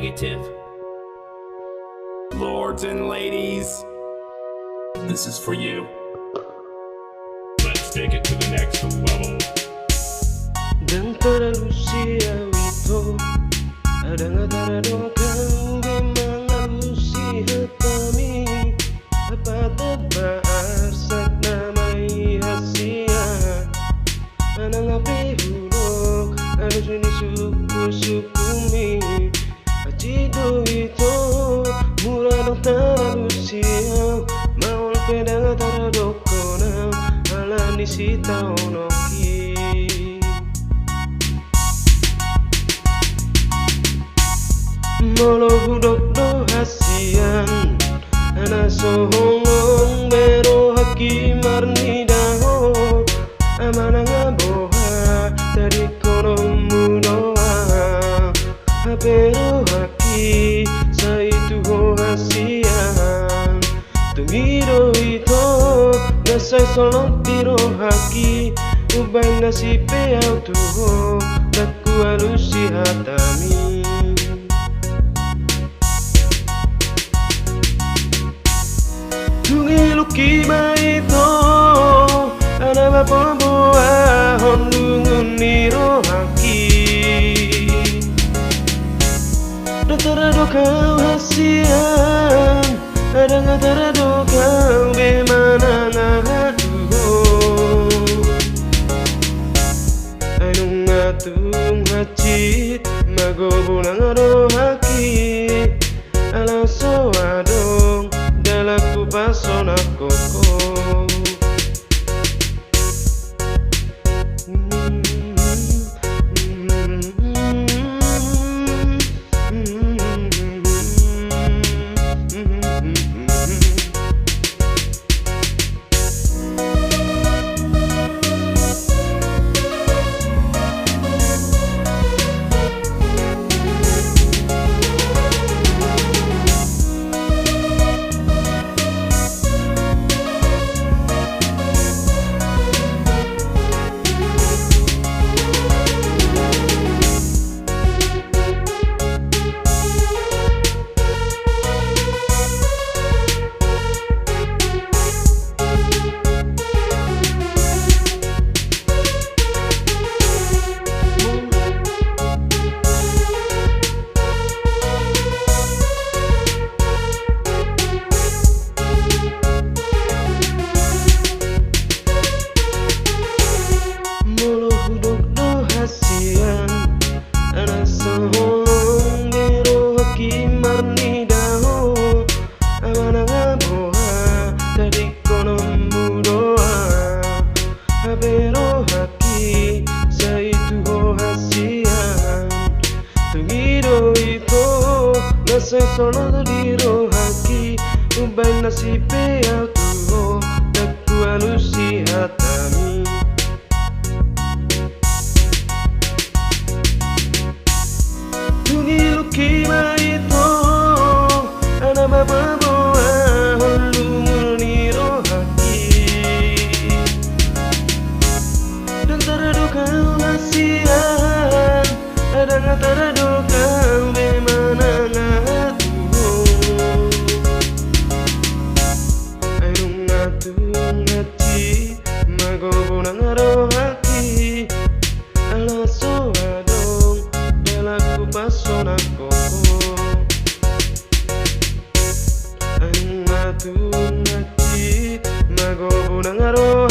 negative. Lords and ladies, this is for you. Let's take it to the next level. Dan terlalu siau itu ada ngatara kau memang harus hatami apa teba asak namai hasia mana ngapi hulok harus ini suku-sukumi acido itu murah dong terlalu siau mau pedang ngatara kona alani si taunoki Molo hudok do hasian ana sohongong bero haki marni daho amana ngaboha dari kono mudoa bero haki saitu ho hasian tungiro ito nasai solo tiro haki ubay nasipe autuho daku alusi hatami Kima itu ada bapak hondungun niro haki dan terado kau hasian ada nggak terado kau bemana ngadu anu ngatung hacit mago bulang ado haki ala so adong dalaku pasona koko Solo diro haki ubay nasipe autuho daku alusi hatami Tungi lukima itu ana bababoa holungun niro haki dan terado kau hasian ada nggak terado kau bemana ngati mago bunang aro haki ala so adong dalaku pasona koko ngati mago bunang aro